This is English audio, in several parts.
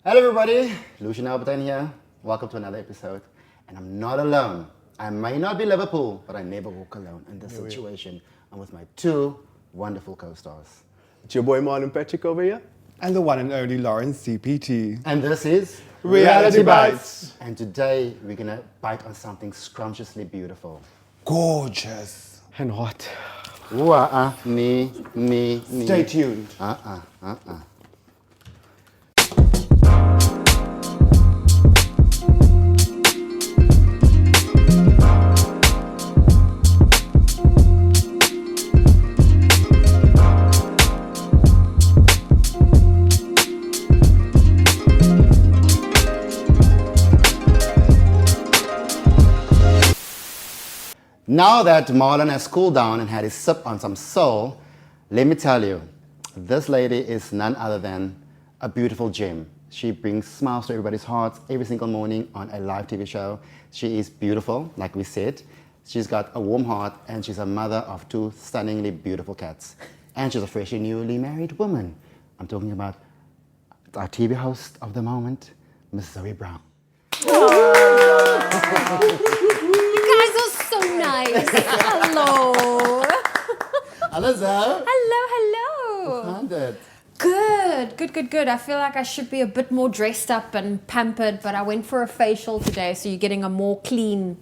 Hello everybody, Lucian Albertine here. Welcome to another episode. And I'm not alone. I may not be Liverpool, but I never walk alone in this situation. I'm with my two wonderful co-stars. It's your boy Marlon Patrick over here. And the one and only Lawrence CPT. And this is Reality Bites. And today we're gonna bite on something scrumptiously beautiful. Gorgeous. And what? Stay tuned. Now that Marlon has cooled down and had his sip on some soul, let me tell you, this lady is none other than a beautiful gem. She brings smiles to everybody's hearts every single morning on a live TV show. She is beautiful, like we said. She's got a warm heart and she's a mother of two stunningly beautiful cats. And she's a freshly newly married woman. I'm talking about our TV host of the moment, Miss Zoe Brown. So nice. Hello. Hello, Zoe. Hello. How did? Good. I feel like I should be a bit more dressed up and pampered, but I went for a facial today, so you're getting a more clean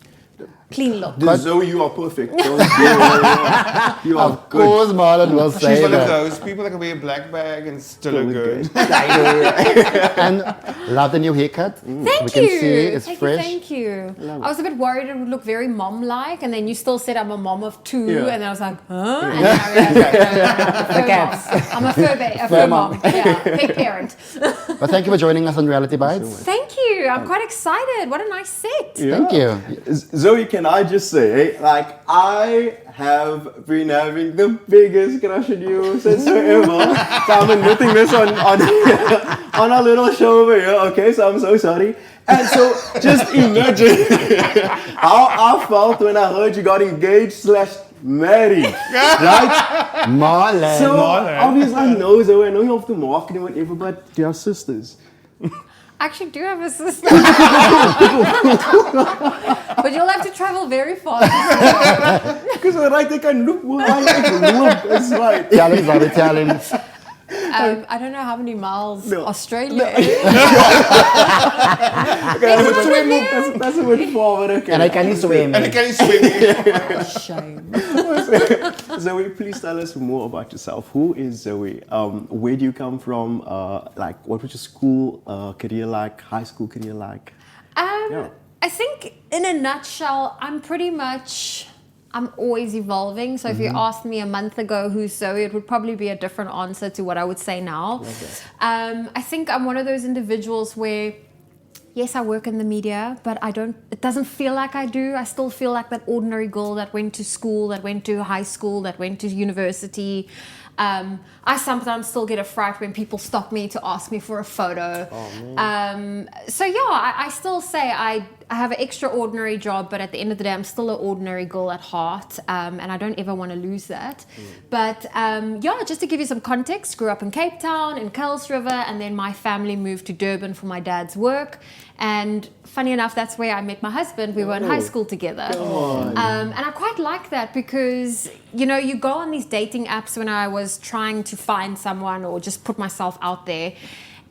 look. Zoe, you are perfect. You are Of course, Marlon will say She's one of that. those people that can wear a black bag and still look good. And love the new haircut. Thank we you. can see it's fresh. Thank you. I was a bit worried it would look very mom-like, and then you still said I'm a mom of two, Yeah. and then I was like, huh? And now I realized I'm a fur mom. Yeah, big parent. But thank you for joining us on Reality Bites. Thank you. I'm quite excited. What a nice set. Thank you. Zoe, can I just say, like, I have been having the biggest crush on you since forever. So I'm admitting this on our little show over here, okay? So I'm so sorry. And so just imagine how I felt when I heard you got engaged/married, right? Marlon. So obviously I know Zoe, I know you have to market and whatever, but you have sisters. I actually do have a sister. But you'll have to travel very far. Because right, they can look more it's right. Tell him, Zoe, tell him. I don't know how many miles Australia is. That's a bit forward, okay. And I can't swim. And can you swim? Shame. Zoe, please tell us more about yourself. Who is Zoe? Where do you come from? Like, what was your school career like? High school career like? I think in a nutshell, I'm always evolving. So if you asked me a month ago who's Zoe, it would probably be a different answer to what I would say now. Okay. I think I'm one of those individuals where, yes, I work in the media, but it doesn't feel like I do. I still feel like that ordinary girl that went to school, that went to high school, that went to university. I sometimes still get a fright when people stop me to ask me for a photo. So yeah, I still say I have an extraordinary job, but at the end of the day, I'm still an ordinary girl at heart, and I don't ever want to lose that. But yeah, just to give you some context, grew up in Cape Town, in Kuils River, and then my family moved to Durban for my dad's work. And funny enough, that's where I met my husband. We were in high school together. And I quite like that because, you know, you go on these dating apps when I was trying to find someone or just put myself out there.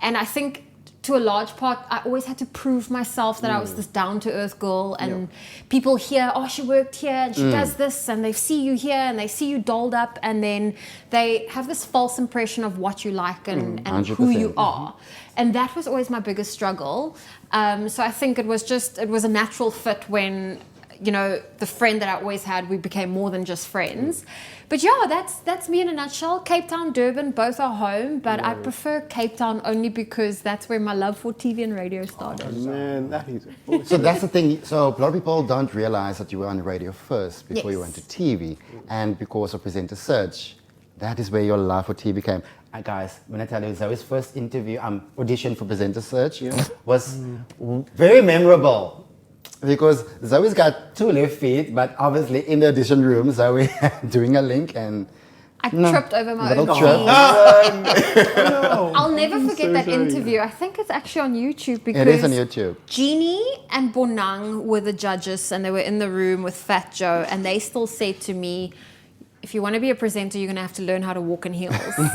And I think to a large part, I always had to prove myself that I was this down-to-earth girl. And people hear, oh, she worked here and she does this. And they see you here and they see you dolled up. And then they have this false impression of what you like and who you are. And that was always my biggest struggle. So I think it was a natural fit when, you know, the friend that I always had, we became more than just friends. But yeah, that's me in a nutshell. Cape Town, Durban, both are home, but I prefer Cape Town only because that's where my love for TV and radio started. Man, that is So that's the thing. So a lot of people don't realize that you were on the radio first before you went to TV. And because of Presenter Search, that is where your love for TV came. Guys, when I tell you Zoe's first interview, audition for Presenter Search was very memorable. Because Zoe's got two left feet, but obviously in the audition room, Zoe doing a link and I tripped over my Little own trip. feet. I'll never forget that sorry. interview. I think it's actually on YouTube because It is on YouTube. Jeannie and Bonang were the judges, and they were in the room with Fat Joe, and they still said to me, if you want to be a presenter, you're going to have to learn how to walk in heels. and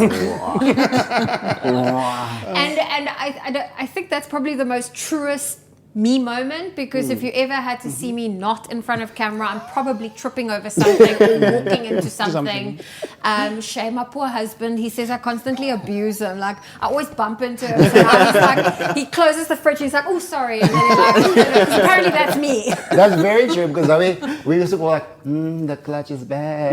I think that's probably the most truest me moment, because if you ever had to see me not in front of camera, I'm probably tripping over something or walking into something. Shame my poor husband. He says I constantly abuse him. Like, I always bump into him. So I was like, he closes the fridge and he's like, oh, sorry. And then he's like, because apparently that's me. That's very true, because we used to go like, the clutch is bad.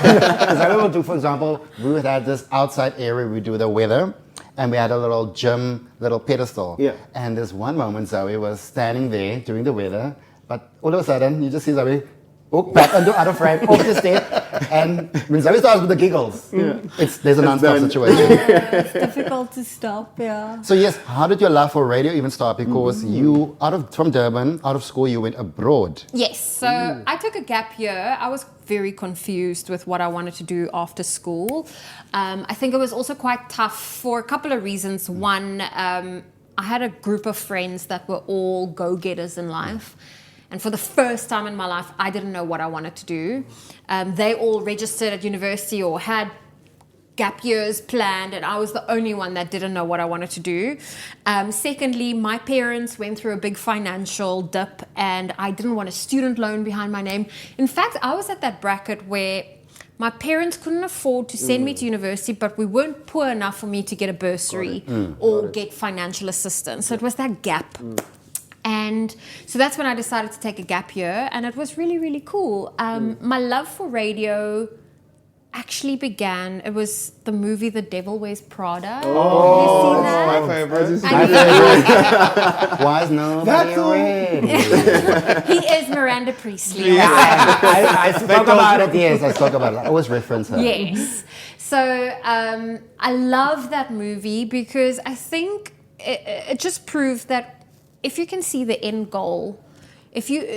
Because I would do, for example, we would have this outside area we do the weather, and we had a little gym, little pedestal. Yeah. And this one moment, Zoe was standing there doing the weather, but all of a sudden, you just see Zoe walk back into out of frame, off the step, and when Zoe starts with the giggles, there's a non-stop done. situation. It's difficult to stop, yeah. So yes, how did your love for radio even start? Because you, from Durban, out of school, you went abroad. Yes, so I took a gap year. I was very confused with what I wanted to do after school. I think it was also quite tough for a couple of reasons. One, I had a group of friends that were all go-getters in life. And for the first time in my life, I didn't know what I wanted to do. They all registered at university or had gap years planned, and I was the only one that didn't know what I wanted to do. Secondly, my parents went through a big financial dip, and I didn't want a student loan behind my name. In fact, I was at that bracket where my parents couldn't afford to send me to university, but we weren't poor enough for me to get a bursary or get financial assistance. So it was that gap. And so that's when I decided to take a gap year, and it was really, really cool. My love for radio actually began, it was the movie The Devil Wears Prada. Oh, Have you seen my that? favorite. Why is nobody ready? He is Miranda Priestley. I spoke about it, yes, I spoke about it. I always reference her. Yes. So I love that movie because I think it just proves that if you can see the end goal,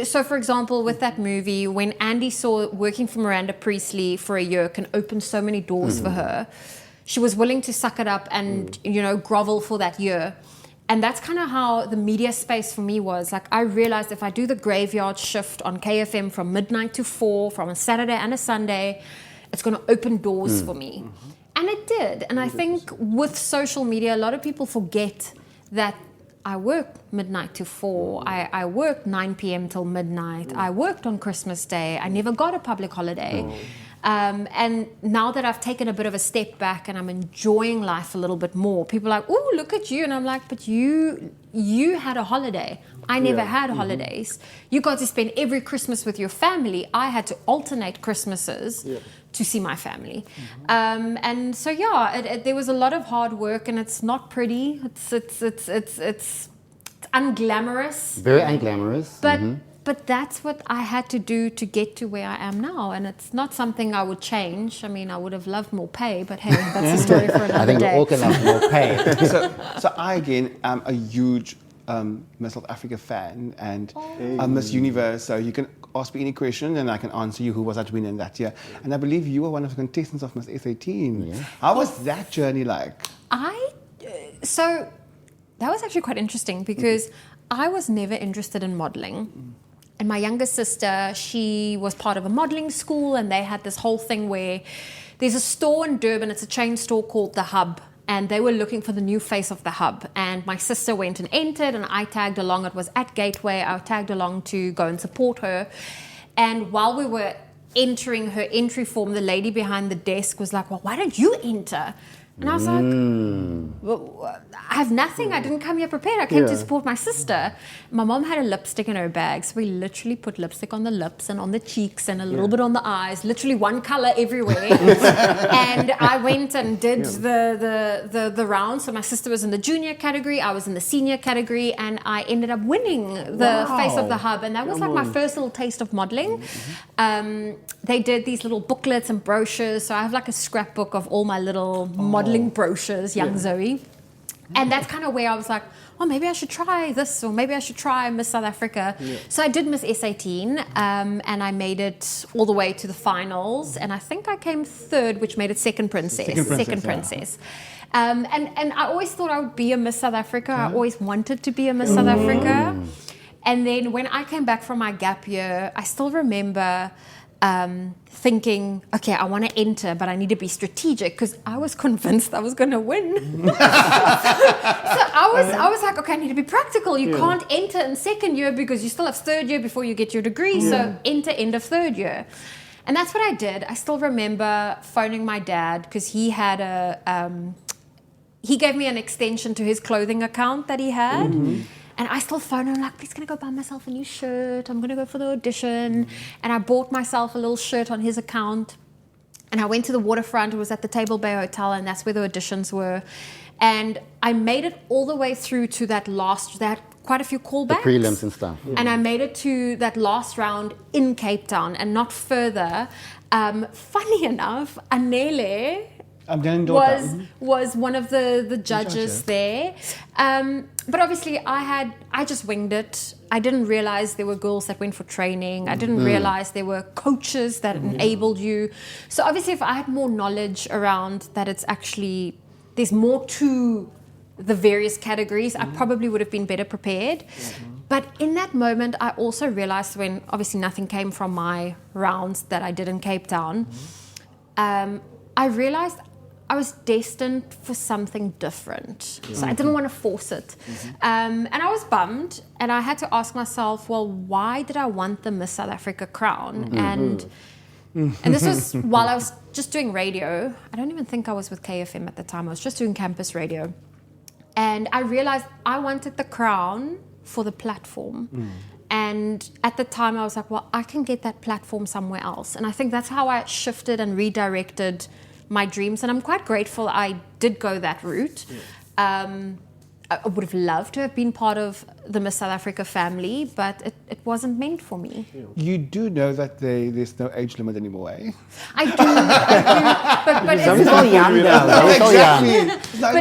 so for example, with that movie, when Andy saw working for Miranda Priestley for a year can open so many doors for her, she was willing to suck it up and, grovel for that year. And that's kind of how the media space for me was. Like, I realized if I do the graveyard shift on KFM from midnight to 4, from a Saturday and a Sunday, it's going to open doors for me. And it did. And I think with social media, a lot of people forget that I worked midnight to 4. I worked 9 p.m. till midnight. I worked on Christmas Day. I never got a public holiday. And now that I've taken a bit of a step back and I'm enjoying life a little bit more, people are like, "Ooh, look at you." And I'm like, "But you had a holiday. I never had holidays. You got to spend every Christmas with your family. I had to alternate Christmases to see my family." And so, there was a lot of hard work, and it's not pretty. It's unglamorous. Very unglamorous. But that's what I had to do to get to where I am now, and it's not something I would change. I mean, I would have loved more pay, but hey, that's a story for another I think we day. all can have more pay. So I again am a huge Miss South Africa fan and Miss Universe. So you can ask me any question and I can answer you who was that winner in that year. And I believe you were one of the contestants of Miss S18. Yeah. How was that journey like? So that was actually quite interesting because I was never interested in modeling. And my younger sister, she was part of a modeling school, and they had this whole thing where there's a store in Durban, it's a chain store called The Hub, and they were looking for the new face of The Hub. And my sister went and entered, and I tagged along. It was at Gateway. I tagged along to go and support her. And while we were entering her entry form, the lady behind the desk was like, "Well, why don't you enter?" And I was like, well, I have nothing. I didn't come here prepared. I came to support my sister. My mom had a lipstick in her bag, so we literally put lipstick on the lips and on the cheeks and a little bit on the eyes, literally one color everywhere. And I went and did the round. So my sister was in the junior category, I was in the senior category, and I ended up winning the face of the Hub. And that was like my first little taste of modeling. They did these little booklets and brochures. So I have like a scrapbook of all my little modeling brochures, young Zoe. And that's kind of where I was like, oh, maybe I should try this, or maybe I should try Miss South Africa. So I did Miss S18, and I made it all the way to the finals, and I think I came third, which made it second princess. And I always thought I would be a Miss South Africa. I always wanted to be a Miss South Africa. And then when I came back from my gap year, I still remember thinking, okay, I want to enter, but I need to be strategic, because I was convinced I was going to win. so I was like, okay, I need to be practical. You can't enter in second year because you still have third year before you get your degree. So enter end of third year. And that's what I did. I still remember phoning my dad, because he had he gave me an extension to his clothing account that he had. And I still phone him, like, please, can I go buy myself a new shirt? I'm going to go for the audition. And I bought myself a little shirt on his account. And I went to the waterfront. It was at the Table Bay Hotel, and that's where the auditions were. And I made it all the way through to that quite a few callbacks. The prelims and stuff. And I made it to that last round in Cape Town and not further. Funny enough, Anele was one of the judges there. But obviously I just winged it. I didn't realize there were girls that went for training. I didn't realize there were coaches that enabled you. So obviously if I had more knowledge around that, it's actually, there's more to the various categories, I probably would have been better prepared. But in that moment, I also realized, when obviously nothing came from my rounds that I did in Cape Town, I realized I was destined for something different. So I didn't want to force it. And I was bummed. And I had to ask myself, well, why did I want the Miss South Africa crown? And this was while I was just doing radio. I don't even think I was with KFM at the time. I was just doing campus radio. And I realized I wanted the crown for the platform. And at the time I was like, well, I can get that platform somewhere else. And I think that's how I shifted and redirected my dreams. And I'm quite grateful I did go that route. I would have loved to have been part of the Miss South Africa family, but it wasn't meant for me. You do know that there's no age limit anymore, eh? I do. But Some people young though. They're so young. But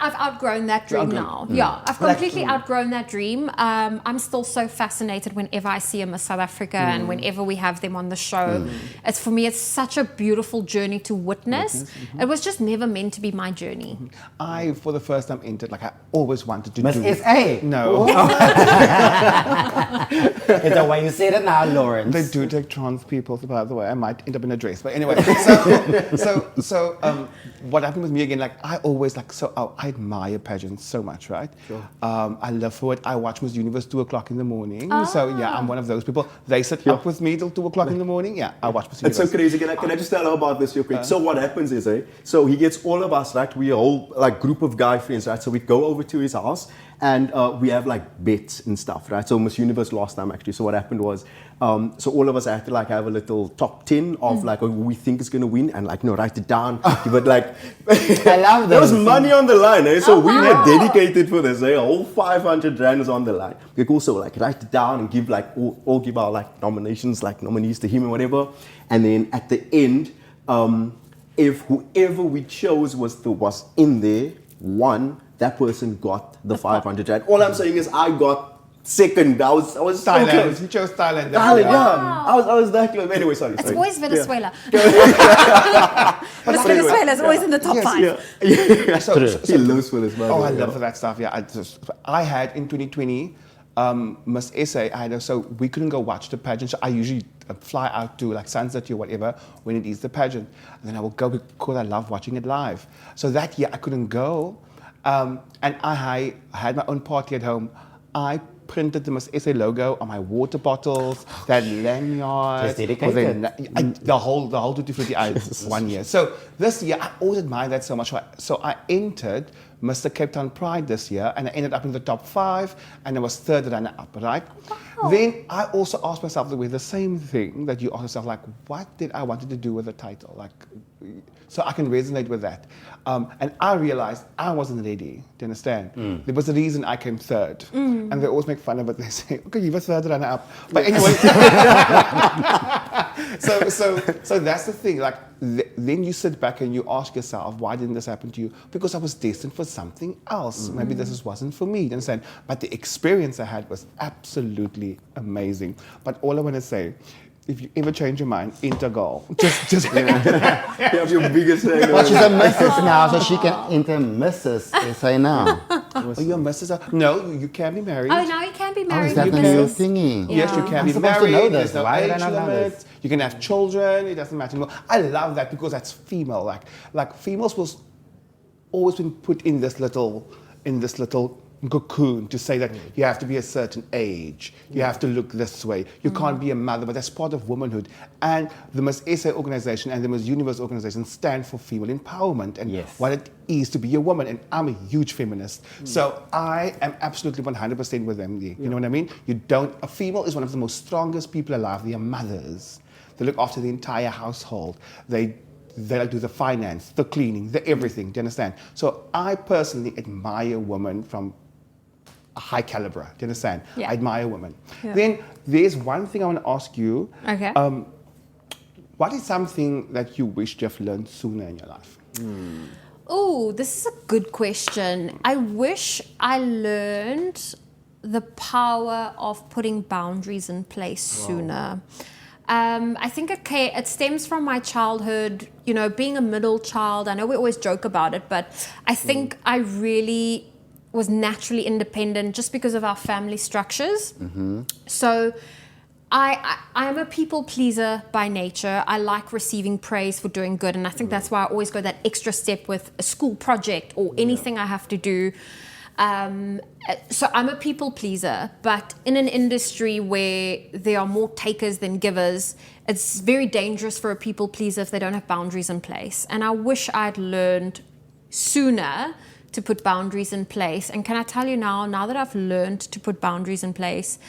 I've outgrown that dream now. Yeah, I've completely outgrown that dream. I'm still so fascinated whenever I see a Miss South Africa and whenever we have them on the show. It's, for me, it's such a beautiful journey to witness. It was just never meant to be my journey. I, for the first time, entered, like I always wanted to Miss do. SA. No. It's the way you say it now, Lawrence. They do take trans people, by the way. I might end up in a dress. But anyway, so what happened with me again, like I always I admire pageants so much, right? Sure. I love for it. I watch Miss Universe 2 o'clock in the morning. So yeah, I'm one of those people. They sit up with me till 2 o'clock in the morning. Yeah, I watch Miss Universe. It's so crazy. Can I just tell her about this real quick? So what happens is, so he gets all of us, right? We a whole like group of guy friends, right? So we go over to his house and we have like bets and stuff, right? So Miss Universe last time actually. So what happened was, so all of us had to like have a little top 10 of like who we think is gonna win and like write it down. Give it like I love there was those. money on the line, eh? So we wow. were dedicated for this. A whole 500 rand is on the line. We could also like write it down and give like all give our like nominations, like nominees to him and whatever. And then at the end, if whoever we chose was in there won, that person got the 500 rand. All I'm saying is I got second. I was so Thailand. close. You chose Thailand. Thailand, Wow. yeah. I was that close. Anyway, sorry. It's always Venezuela. But Venezuela is always in the top Yes, 5. Yeah. So, He loves for this, man. I love for that stuff. Yeah, I had in 2020 Miss SA. So we couldn't go watch the pageant. So I usually fly out to like Sun City or whatever when it is the pageant, and then I will go because I love watching it live. So that year I couldn't go, and I had my own party at home. I printed the Miss SA logo on my water bottles, that lanyard. Just dedicated. The whole Tutti Frutti I 1 year. So this year, I always admired that so much. So I entered Mr. Cape Town Pride this year, and I ended up in the top 5, and I was third runner up, right? Wow. Then I also asked myself the same thing that you ask yourself, like, what did I wanted to do with the title? Like, so I can resonate with that. And I realized I wasn't ready, do you understand? There was a reason I came third. And they always make fun of it. They say, okay, you were third runner up. But anyway, So that's the thing. Like then you sit back and you ask yourself, why didn't this happen to you? Because I was destined for something else. Maybe this wasn't for me. You understand? But the experience I had was absolutely amazing. But all I want to say, if you ever change your mind, enter girl. Just You have your biggest head. Well, she's a Mrs. now, so she can enter Mrs. SA now. Oh, you're Mrs. No, you can be married. Oh, now you can be Oh, married. is that to the Mrs. new thingy? Yes, you Yeah. can I'm be supposed to married. know this. There's no Why did I age not know limit. this? You can have children. It doesn't matter anymore. I love that because that's female. Like females was always been put in this little cocoon to say that you have to be a certain age, you have to look this way, you can't be a mother, but that's part of womanhood. And the Miss SA organization and the Miss Universe organization stand for female empowerment and Yes. what it is to be a woman. And I'm a huge feminist, so I am absolutely 100% with them. You know what I mean? A female is one of the most strongest people alive. They are mothers. They look after the entire household. They like do the finance, the cleaning, the everything. Do you understand? So I personally admire women from a high caliber. Do you understand? Yeah. I admire women. Yeah. Then there's one thing I want to ask you. Okay. What is something that you wish you have learned sooner in your life? Oh, this is a good question. I wish I learned the power of putting boundaries in place sooner. I think it stems from my childhood, being a middle child. I know we always joke about it, but I think I really was naturally independent just because of our family structures. So I am a people pleaser by nature. I like receiving praise for doing good, and I think that's why I always go that extra step with a school project or anything I have to do. So I'm a people pleaser, but in an industry where there are more takers than givers, it's very dangerous for a people pleaser if they don't have boundaries in place. And I wish I'd learned sooner to put boundaries in place. And can I tell you now that I've learned to put boundaries in place,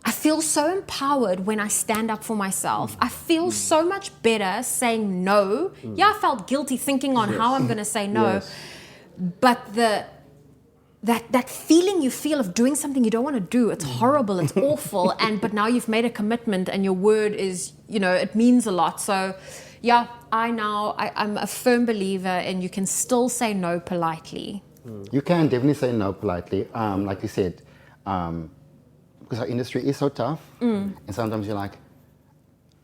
I feel so empowered when I stand up for myself. I feel so much better saying no. Yeah, I felt guilty thinking on how I'm going to say no. Yes. But that feeling you feel of doing something you don't want to do, it's horrible, it's awful. But now you've made a commitment and your word is, it means a lot. So yeah, I'm a firm believer in you can still say no politely. You can definitely say no politely. Like you said, because our industry is so tough, and sometimes you're like,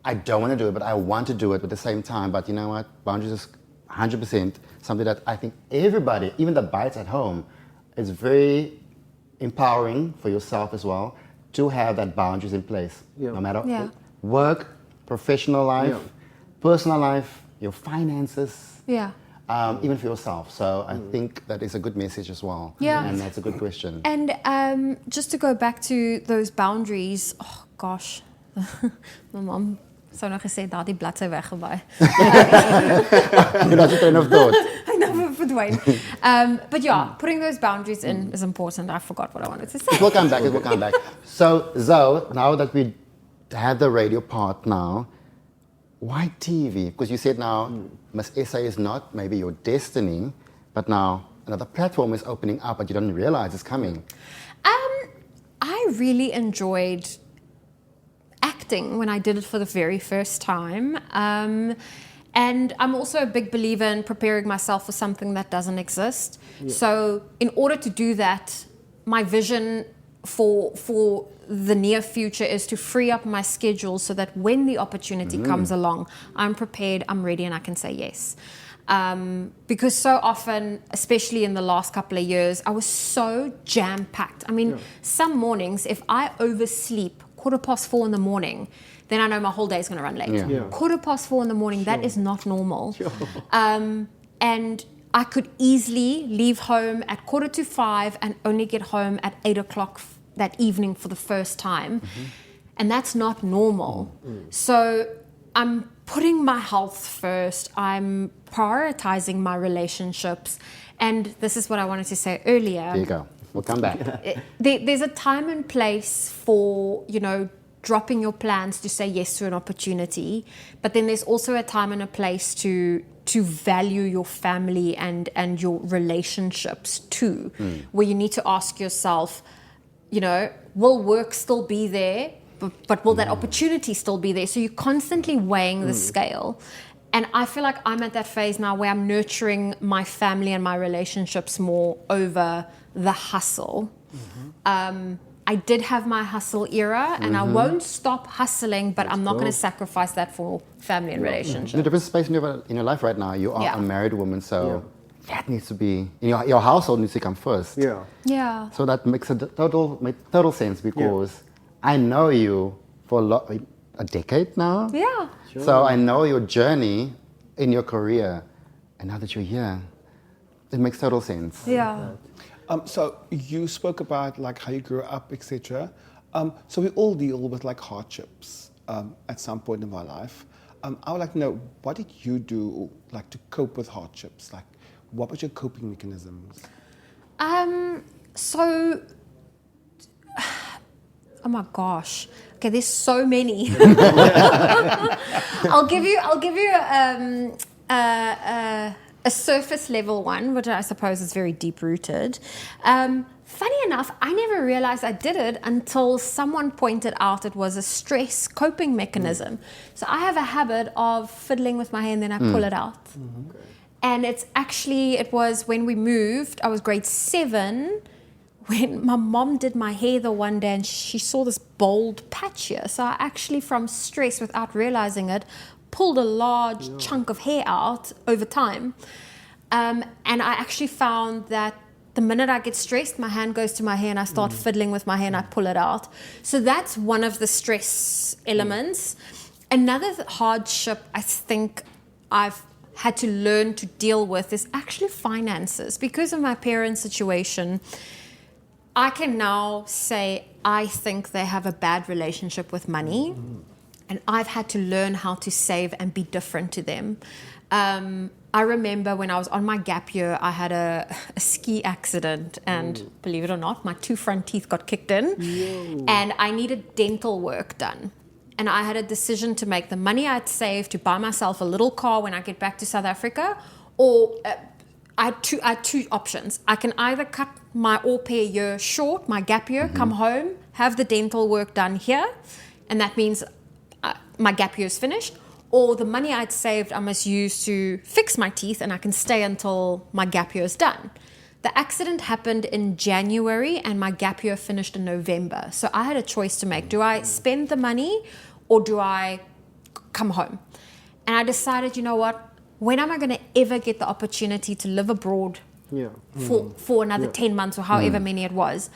I don't want to do it, but I want to do it at the same time. But you know what? Boundaries is 100% something that I think everybody, even the bites at home, is very empowering for yourself as well to have that boundaries in place. Yeah. No matter Yeah. work, professional life, personal life, your finances. Yeah. Even for yourself. So I think that is a good message as well. Yeah. And that's a good question. And just to go back to those boundaries, oh gosh, my mom sou nou gesê daardie bladsy weggewaai. That's a train of thought. I never verdwyn. But yeah, putting those boundaries in is important. I forgot what I wanted to say. It will come back. So Zoe, now that we have the radio part now, why TV? Because you said now Miss SA is not maybe your destiny, but now another platform is opening up, but you don't realize it's coming. I really enjoyed acting when I did it for the very first time. And I'm also a big believer in preparing myself for something that doesn't exist. Yeah. So in order to do that, my vision for the near future is to free up my schedule so that when the opportunity comes along, I'm prepared, I'm ready, and I can say yes. Because so often, especially in the last couple of years, I was so jam-packed. I mean, some mornings, if I oversleep 4:15 in the morning, then I know my whole day is going to run late. 4:15 in the morning, that is not normal. And I could easily leave home at 4:45 and only get home at 8 o'clock that evening for the first time. And that's not normal. So I'm putting my health first. I'm prioritizing my relationships. And this is what I wanted to say earlier. There you go. We'll come back. There's a time and place for, dropping your plans to say yes to an opportunity. But then there's also a time and a place to value your family and your relationships too, where you need to ask yourself, will work still be there but will that opportunity still be there? So you're constantly weighing the scale. And I feel like I'm at that phase now where I'm nurturing my family and my relationships more over the hustle. I did have my hustle era, and I won't stop hustling, but I'm not going to sacrifice that for family and relationships. In a different space in your life right now. You are Yeah. a married woman, so that needs to be, your household needs to come first. Yeah. Yeah. So that makes total sense, because I know you for a decade now. Yeah. So I know your journey in your career, and now that you're here, it makes total sense. Yeah. So you spoke about like how you grew up, etc. So we all deal with like hardships at some point in our life. I would like to know, what did you do like to cope with hardships? Like, what was your coping mechanisms? So, oh my gosh. Okay, there's so many. I'll give you a surface level one, which I suppose is very deep rooted. Funny enough, I never realized I did it until someone pointed out it was a stress coping mechanism. So I have a habit of fiddling with my hair and then I pull it out. And it was when we moved, I was grade 7, when my mom did my hair the one day and she saw this bold patch here. So I actually, from stress, without realizing it, pulled a large chunk of hair out over time. And I actually found that the minute I get stressed, my hand goes to my hair and I start fiddling with my hair and I pull it out. So that's one of the stress elements. Another hardship I think I've had to learn to deal with is actually finances. Because of my parents' situation, I can now say I think they have a bad relationship with money. And I've had to learn how to save and be different to them. I remember when I was on my gap year, I had a ski accident, and believe it or not, my 2 front teeth got kicked in, and I needed dental work done. And I had a decision to make. The money I'd saved to buy myself a little car when I get back to South Africa, or I had two options. I can either cut my au pair year short, my gap year, come home, have the dental work done here, and that means my gap year is finished, or the money I'd saved I must use to fix my teeth and I can stay until my gap year is done. The accident happened in January and my gap year finished in November. So I had a choice to make. Do I spend the money or do I come home? And I decided, you know what? When am I going to ever get the opportunity to live abroad for another 10 months or however many it was?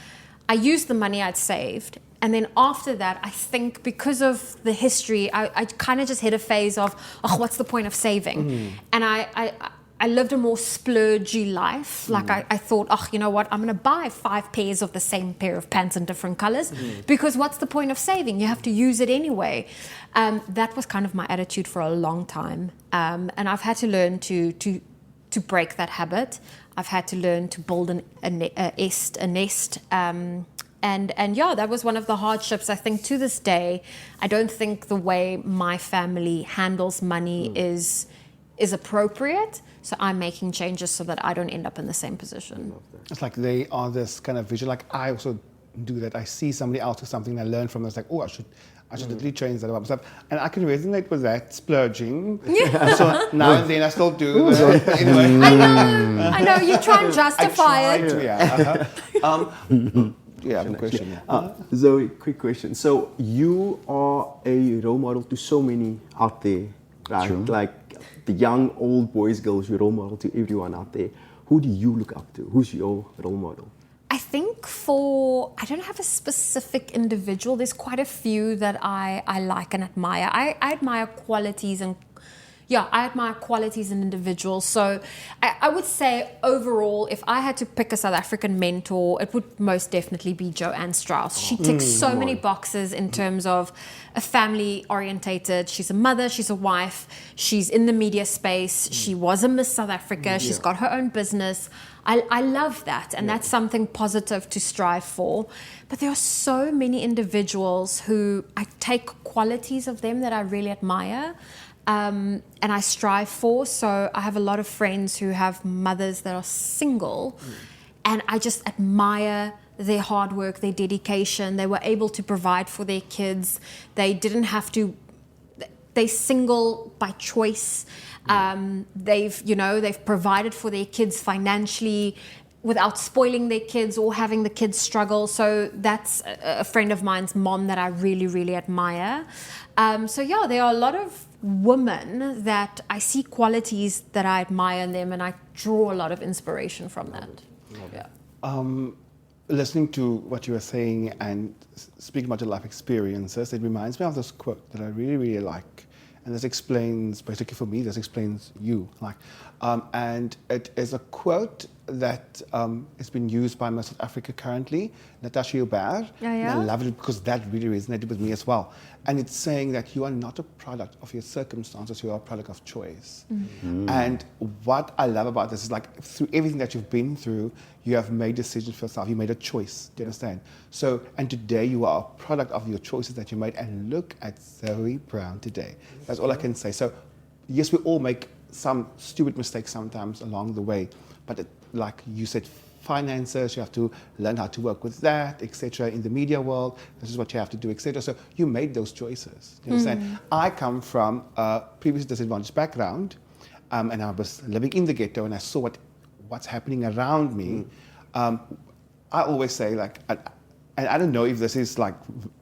I used the money I'd saved. And then after that, I think because of the history, I kind of just hit a phase of, what's the point of saving? And I lived a more splurgy life. Like I thought, you know what? I'm going to buy 5 pairs of the same pair of pants in different colors because what's the point of saving? You have to use it anyway. That was kind of my attitude for a long time. And I've had to learn to break that habit. I've had to learn to build a nest. And yeah, that was one of the hardships. I think to this day, I don't think the way my family handles money is appropriate. So I'm making changes so that I don't end up in the same position. It's like they are this kind of visual. Like I also do that. I see somebody else do something and I learn from them. It's like, I should literally change that about myself. And I can resonate with that, splurging. Yeah. So now and then I still do. But anyway. I know. You try and justify it. Good question. Zoe, quick question. So you are a role model to so many out there, right? True. Like the young, old boys, girls, you're a role model to everyone out there. Who do you look up to? Who's your role model? I think I don't have a specific individual. There's quite a few that I like and admire. I admire qualities and I admire qualities in individuals. So I would say overall, if I had to pick a South African mentor, it would most definitely be Joanne Strauss. She ticks so many boxes in terms of a family orientated. She's a mother, she's a wife, she's in the media space, she was a Miss South Africa, she's got her own business. I love that, and that's something positive to strive for. But there are so many individuals who I take qualities of them that I really admire. And I strive for. So I have a lot of friends who have mothers that are single, and I just admire their hard work, their dedication. They were able to provide for their kids. They didn't have to. They single by choice. They've provided for their kids financially without spoiling their kids or having the kids struggle. So that's a friend of mine's mom that I really, really admire. There are a lot of women that I see qualities that I admire in them, and I draw a lot of inspiration from that. Listening to what you were saying and speaking about your life experiences, it reminds me of this quote that I really, really like. And this explains, basically for me, this explains you. And it is a quote that has been used by South Africa currently, Natasha Joubert. And I love it because that really resonated with me as well. And it's saying that you are not a product of your circumstances, you are a product of choice. Mm-hmm. And what I love about this is through everything that you've been through, you have made decisions for yourself. You made a choice, do you understand? So, and today you are a product of your choices that you made. And look at Zoe Brown today. That's all I can say. So, yes, we all make some stupid mistakes sometimes along the way. But like you said, finances, you have to learn how to work with that, etc. In the media world, this is what you have to do, etc. So you made those choices. You understand? I come from a previously disadvantaged background, and I was living in the ghetto, and I saw what's happening around me. I always say, and I don't know if this is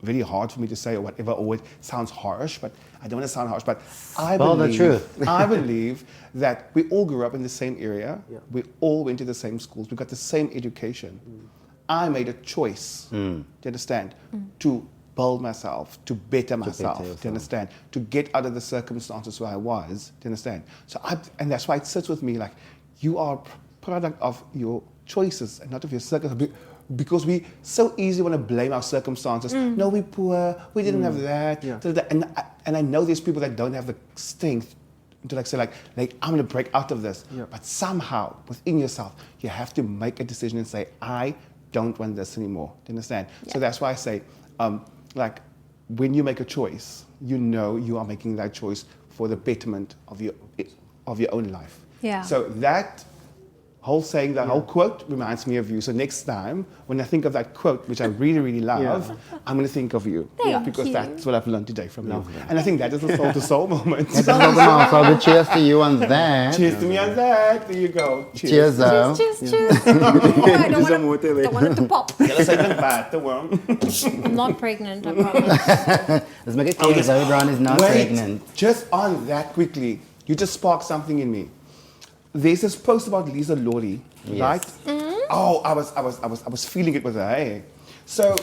very hard for me to say or whatever, or it sounds harsh, but I don't want to sound harsh, but I believe that we all grew up in the same area. Yeah. We all went to the same schools. We got the same education. I made a choice, do you understand, to build myself, to better myself, do you understand, to get out of the circumstances where I was, do you understand? So and that's why it sits with me you are a product of your choices and not of your circumstances. Because we so easily want to blame our circumstances. No, we're poor, we didn't have that. Yeah. And I know there's people that don't have the strength to say I'm going to break out of this. Yeah. But somehow, within yourself, you have to make a decision and say, I don't want this anymore. Do you understand? Yeah. So that's why I say, when you make a choice, you know you are making that choice for the betterment of your own life. Yeah. So that whole saying, that whole quote reminds me of you. So next time, when I think of that quote, which I really, really love, I'm going to think of you. Because that's what I've learned today from you. And I think that is a soul-to-soul moment. So cheers to you on that. Cheers to me on that. There you go. Cheers. Cheers. I don't want it to pop. I'm not pregnant, I promise. Let's make it clear, Zoe Brown is not pregnant. Just on that quickly, you just sparked something in me. There's this post about Lisa Laurie, right? Mm-hmm. Oh, I was feeling it with her. Hey? So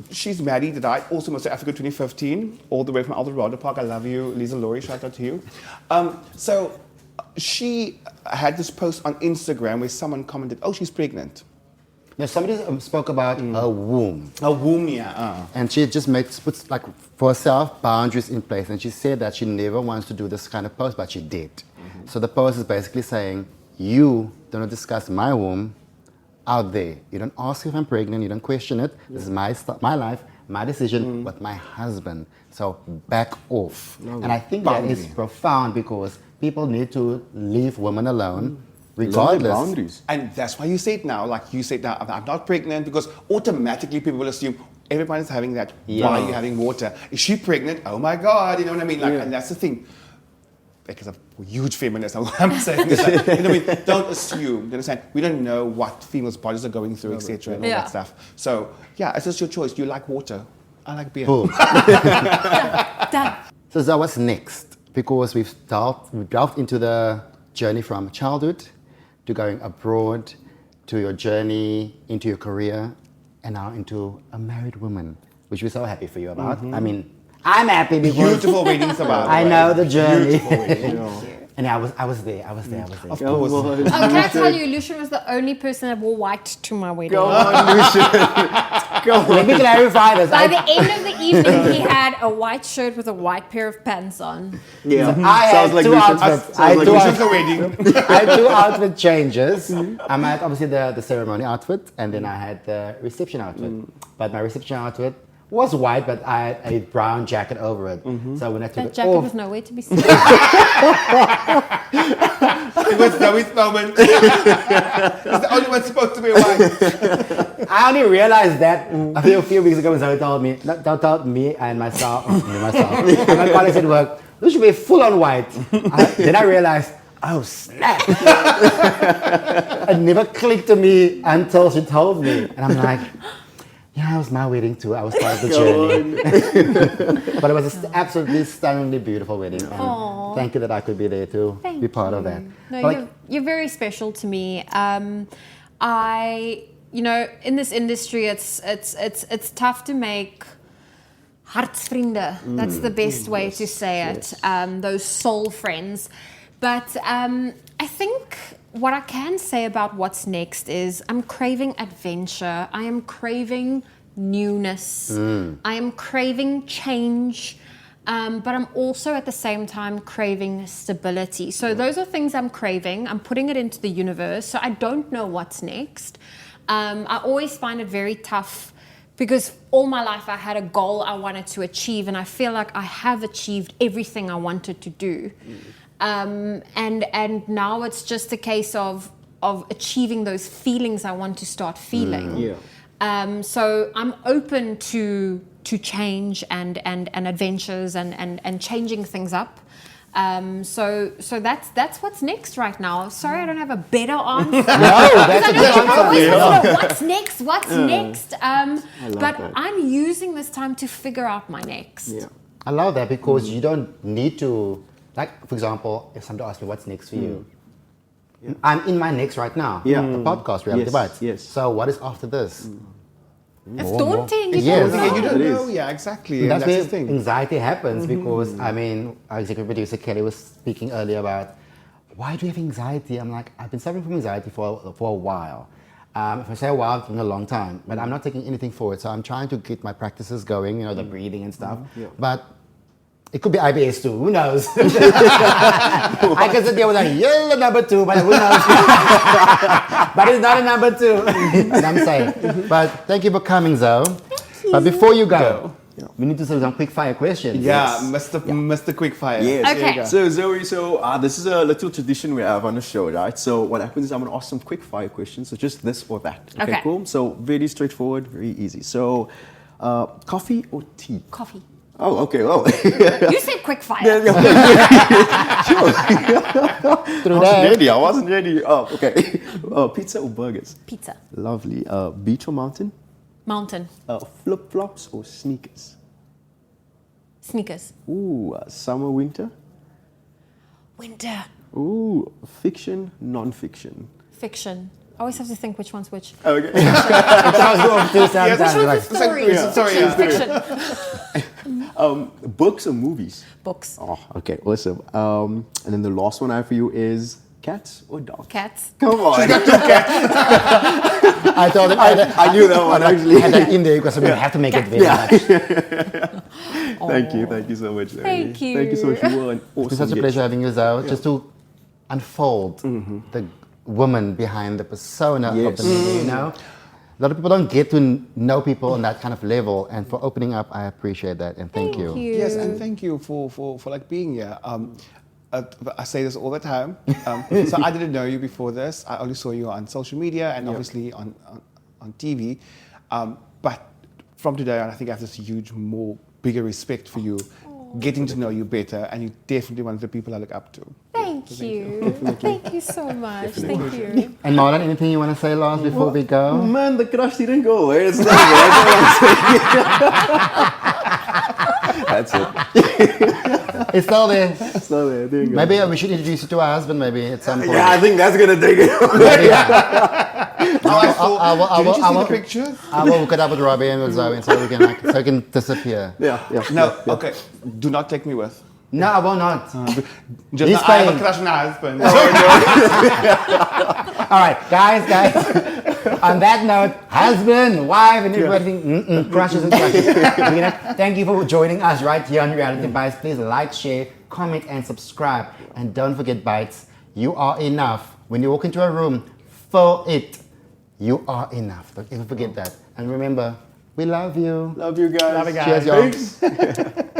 she's married, right? Also moved to Africa 2015, all the way from Eldorado Park. I love you, Lisa Laurie. Shout out to you. So she had this post on Instagram where someone commented, "Oh, she's pregnant." Yeah, somebody spoke about a womb. A womb, yeah. And she just puts for herself boundaries in place. And she said that she never wants to do this kind of post, but she did. Mm-hmm. So the post is basically saying, you don't discuss my womb out there. You don't ask if I'm pregnant. You don't question it. Yeah. This is my life, my decision with my husband. So back off. And I think that is profound because people need to leave women alone. Regardless. Boundaries. And that's why you say it now, I'm not pregnant, because automatically people will assume everybody's having that. Yeah. Why are you having water? Is she pregnant? Oh my God, you know what I mean? And that's the thing. Because I'm a huge feminist, I'm saying this. You know what I mean? Don't assume, you understand? We don't know what females' bodies are going through, etc. and all that stuff. So, it's just your choice. You like water. I like beer. Boom. So what's next? Because we've delved into the journey from childhood to going abroad, to your journey into your career, and now into a married woman, which we're so happy for you about. Mm-hmm. I mean, I'm happy because beautiful weddings about. I know the journey. And I was there. Of course. Can I tell you, Lucian was the only person that wore white to my wedding. Go on, Lucian. Go on. Let me clarify this. By the end of the evening, he had a white shirt with a white pair of pants on. Yeah. So I had two outfits. I had two outfit changes. I had obviously the ceremony outfit, and then I had the reception outfit. But my reception outfit was white, but I had a brown jacket over it. So when I took That it jacket off, was nowhere to be seen. It was Zoe's moment. It's the only one supposed to be white. I only realized that a few weeks ago when Zoe told me and myself, and my colleagues at work, this should be full on white. Then I realized, oh snap! It never clicked to me until she told me, and I'm like, yeah, it was my wedding too. I was part of the journey. But it was an absolutely stunningly beautiful wedding. And thank you that I could be there to be part of that. No, But you're very special to me. In this industry, it's tough to make hartsvrienden. That's the best way to say it. Those soul friends. But I think what I can say about what's next is I'm craving adventure. I am craving newness. I am craving change. But I'm also at the same time craving stability. So those are things I'm craving. I'm putting it into the universe. So I don't know what's next. I always find it very tough because all my life I had a goal I wanted to achieve, and I feel like I have achieved everything I wanted to do. And now it's just a case of achieving those feelings I want to start feeling. So I'm open to change and adventures and changing things up. So that's what's next right now. Sorry, I don't have a better answer. no, that's a good answer. What's next? What's next? But that. I'm using this time to figure out my next. Yeah. I love that because you don't need to, like, for example, if somebody asks me what's next for you, I'm in my next right now. Yeah. The podcast, Reality Yes, Bites. yes. So what is after this? It's daunting. You Yes. don't Yeah, know. you don't It know. is. Yeah, exactly. And And that's that's where the thing. anxiety happens because, I mean, our executive producer Kelly was speaking earlier about why do you have anxiety? I'm like, I've been suffering from anxiety for a while. If I say a while, it's been a long time, but I'm not taking anything forward. So I'm trying to get my practices going, you know, the breathing and stuff. Yeah. But it could be IBS too. Who knows? I can sit there with a yellow number 2, but who knows? But it's not a number 2. And I'm saying. But thank you for coming, Zoe. But before you go, we need to do some quick fire questions. Yeah, Mr. Quickfire. Yes. Okay. There you go. So Zoe, this is a little tradition we have on the show, right? So what happens is I'm gonna ask some quick fire questions. So just this or that. Okay. Cool. So very straightforward, very easy. So, coffee or tea? Coffee. Oh, okay. Oh. You said quick fire. I wasn't ready. Oh, okay. Pizza or burgers? Pizza. Lovely. Beach or mountain? Mountain. Flip flops or sneakers? Sneakers. Ooh, summer, winter. Winter. Ooh, fiction, non-fiction. Fiction. I always have to think which one's which. Okay. Story. Fiction. Books or movies? Books. Oh, okay, awesome. And then the last one I have for you is cats or dogs? Cats. Come on. I told him. I knew that one actually. And then in there, because we have to make it very much. Thank you so much. Zoe. Thank you. Thank you so much. You were an awesome It's been such a guest. pleasure having you, Zoe, just to unfold the woman behind the persona of Yes. the media, you know? A lot of people don't get to know people on that kind of level, and for opening up, I appreciate that, and thank you. Yes, and thank you for like being here. I say this all the time. So I didn't know you before this. I only saw you on social media and obviously on TV. But from today on, I think I have this bigger respect for you, getting to know you better, and you're definitely one of the people I look up to. Thank you. Thank you so much. Thank you. And Marlon, anything you want to say last before we go? Man, the crush didn't go away. It's not That's it. It's still there. So there you go. Maybe we should introduce you to our husband, maybe at some point. Yeah, I think that's gonna take it. Didn't you see the pictures? I will hook it up with Robbie and with Zoe, so we can disappear. Yeah. No, okay. Do not take me with. No, I will not. Just He's I have paying. a crush on her husband. All right, guys. On that note, husband, wife, and everything, crushes and crushes. Thank you for joining us right here on Reality Bites. Please like, share, comment, and subscribe. And don't forget, Bites, you are enough. When you walk into a room, fill it. You are enough. Don't ever forget that. And remember, We love you. Love you guys. Love you guys. Cheers, y'all. Peace.